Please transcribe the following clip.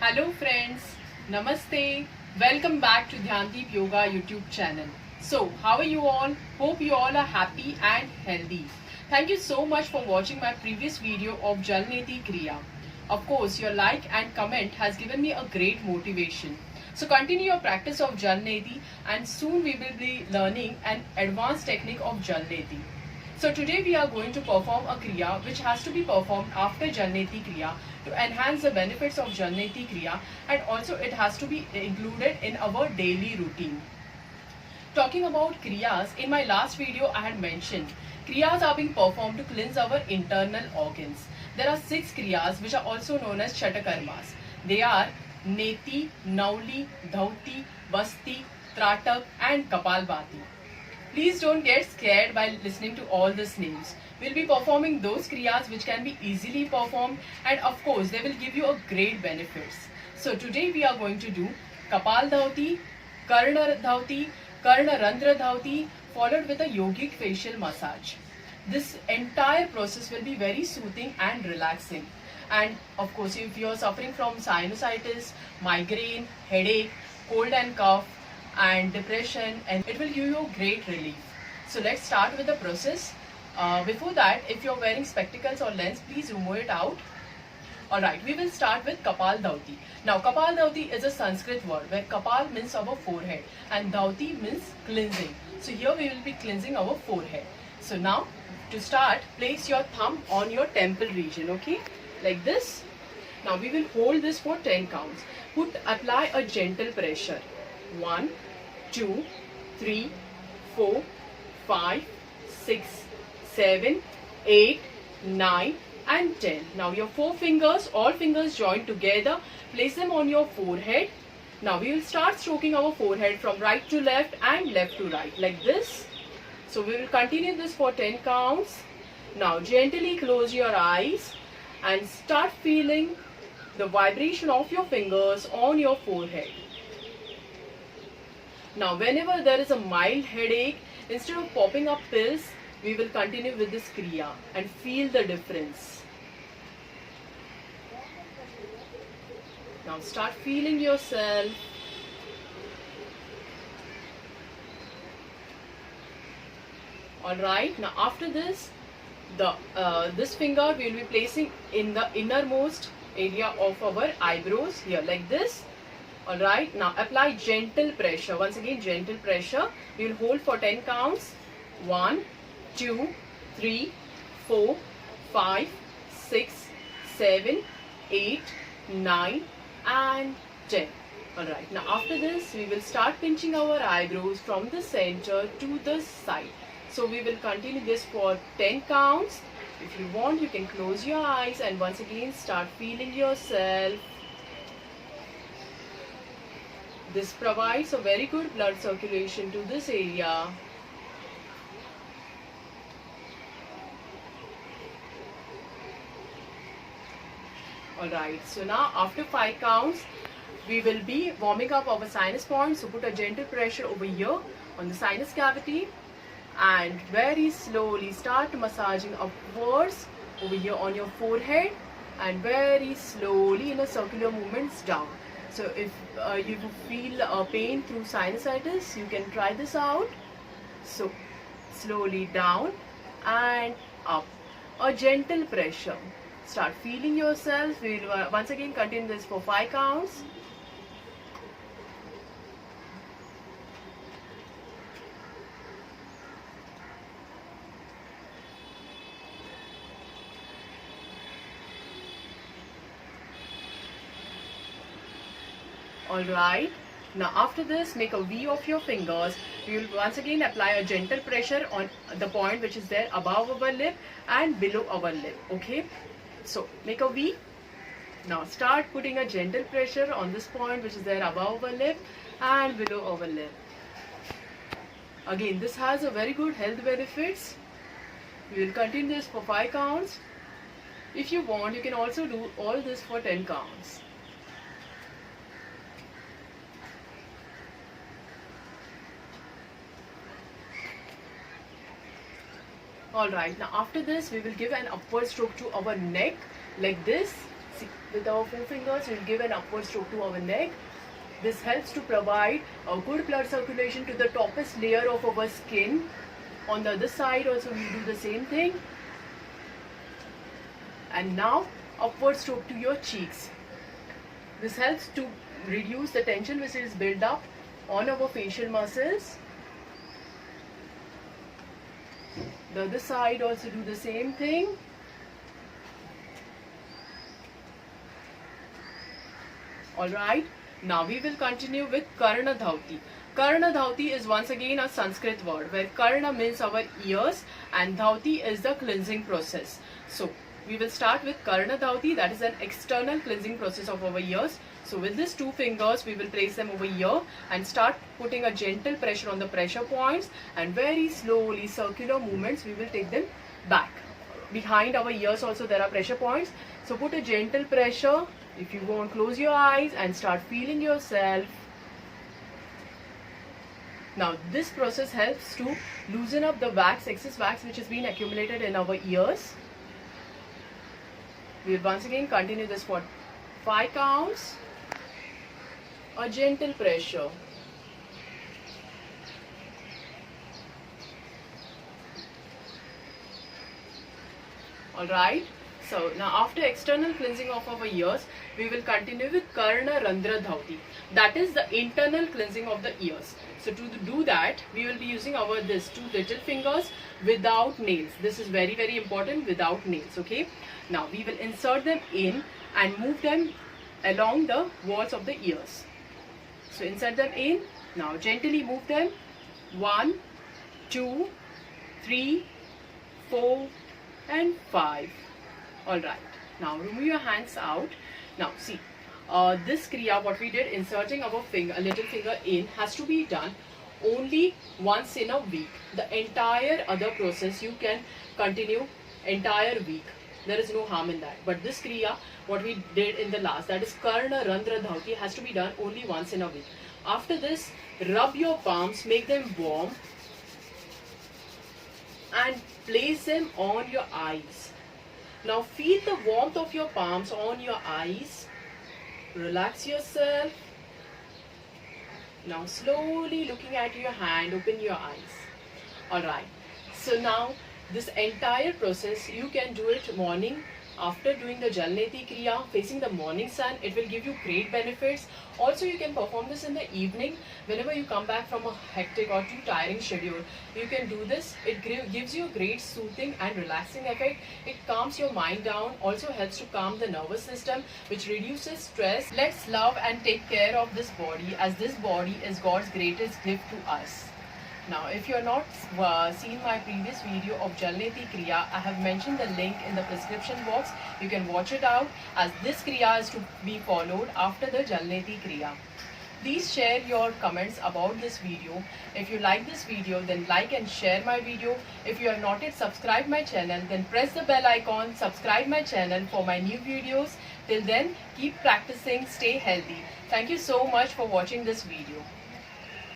Hello friends, Namaste. Welcome back to Dhyandeep Yoga YouTube channel. So, how are you all? Hope you all are happy and healthy. Thank you so much for watching my previous video of Jalneti Kriya. Of course, your like and comment has given me a great motivation. So continue your practice of Jalneti and soon we will be learning an advanced technique of Jalneti. So today we are going to perform a Kriya which has to be performed after Jalneti Kriya to enhance the benefits of Jalneti Kriya, and also it has to be included in our daily routine. Talking about Kriyas, in my last video I had mentioned Kriyas are being performed to cleanse our internal organs. There are 6 Kriyas which are also known as Shatakarmas. They are Neti, Nauli, Dhauti, Vasti, Tratak and Kapalbhati. Please don't get scared by listening to all these names. We'll be performing those kriyas which can be easily performed, and of course they will give you a great benefits. So today we are going to do Kapal Dhauti, Karna Dhauti, Karna Randra Dhauti followed with a yogic facial massage. This entire process will be very soothing and relaxing. And of course if you are suffering from sinusitis, migraine, headache, cold and cough, and depression, and it will give you great relief. So let's start with the process. Before that, if you're wearing spectacles or lens, please remove it out. Alright, we will start with Kapal Dhauti. Now Kapal Dhauti is a Sanskrit word where Kapal means our forehead and Dhauti means cleansing. So here we will be cleansing our forehead. So now to start, place your thumb on your temple region, okay, like this. Now we will hold this for 10 counts. Apply a gentle pressure. 1, 2, 3, 4, 5, 6, 7, 8, 9 and 10. Now your 4 fingers, all fingers joined together, place them on your forehead. Now we will start stroking our forehead from right to left and left to right like this. So we will continue this for 10 counts. Now gently close your eyes and start feeling the vibration of your fingers on your forehead. Now whenever there is a mild headache, instead of popping up pills, we will continue with this Kriya and feel the difference. Now start feeling yourself. Alright, now after this, this finger we will be placing in the innermost area of our eyebrows here like this. Alright, now apply gentle pressure. Once again, gentle pressure. We will hold for 10 counts. 1, 2, 3, 4, 5, 6, 7, 8, 9 and 10. Alright, now after this, we will start pinching our eyebrows from the center to the side. So we will continue this for 10 counts. If you want, you can close your eyes and once again start feeling yourself. This provides a very good blood circulation to this area. Alright, so now after 5 counts, we will be warming up our sinus points. So put a gentle pressure over here on the sinus cavity and very slowly start massaging upwards over here on your forehead and very slowly in a circular movements down. So if you feel pain through sinusitis, you can try this out. So slowly down and up. A gentle pressure. Start feeling yourself. We will once again continue this for 5 counts. Alright, now after this, make a V of your fingers. We will once again apply a gentle pressure on the point which is there above our lip and below our lip. Okay, so make a V. Now start putting a gentle pressure on this point which is there above our lip and below our lip. Again, this has a very good health benefits. We will continue this for 5 counts. If you want, you can also do all this for 10 counts. Alright, now after this we will give an upward stroke to our neck like this. See, with our forefingers, we'll give an upward stroke to our neck. This helps to provide a good blood circulation to the toppest layer of our skin. On the other side also we do the same thing. And now upward stroke to your cheeks. This helps to reduce the tension which is built up on our facial muscles. The other side also do the same thing. Alright, now we will continue with Karna Dhauti. Karna Dhauti is once again a Sanskrit word where Karna means our ears and Dhauti is the cleansing process. So we will start with Karna Dhauti, that is an external cleansing process of our ears. So with these two fingers we will place them over here and start putting a gentle pressure on the pressure points, and very slowly circular movements we will take them back. Behind our ears also there are pressure points. So put a gentle pressure. If you want, close your eyes and start feeling yourself. Now this process helps to loosen up the wax, excess wax which has been accumulated in our ears. We will once again continue this for 5 counts. A gentle pressure. Alright. So now after external cleansing of our ears, we will continue with Karna Randra Dhauti. That is the internal cleansing of the ears. So to do that, we will be using our this 2 little fingers without nails. This is very, very important, without nails. Okay. Now we will insert them in and move them along the walls of the ears. So insert them in. Now gently move them. 1, 2, 3, 4 and 5. Alright, now remove your hands out. Now see, this Kriya, what we did, inserting our finger, a little finger in, has to be done only once in a week. The entire other process you can continue entire week. There is no harm in that. But this Kriya, what we did in the last, that is Karna Randra Dhauti, has to be done only once in a week. After this, rub your palms, make them warm and place them on your eyes. Now feel the warmth of your palms on your eyes. Relax yourself. Now slowly looking at your hand, open your eyes. Alright. So now this entire process you can do it morning after doing the Jalneti Kriya, facing the morning sun. It will give you great benefits. Also you can perform this in the evening whenever you come back from a hectic or too tiring schedule. You can do this. It gives you a great soothing and relaxing effect. It calms your mind down, also helps to calm the nervous system, which reduces stress. Let's love and take care of this body, as this body is God's greatest gift to us. Now, if you are not seen my previous video of Jalneti Kriya, I have mentioned the link in the description box. You can watch it out, as this Kriya is to be followed after the Jalneti Kriya. Please share your comments about this video. If you like this video, then like and share my video. If you have not yet subscribed my channel, then press the bell icon, subscribe my channel for my new videos. Till then, keep practicing, stay healthy. Thank you so much for watching this video.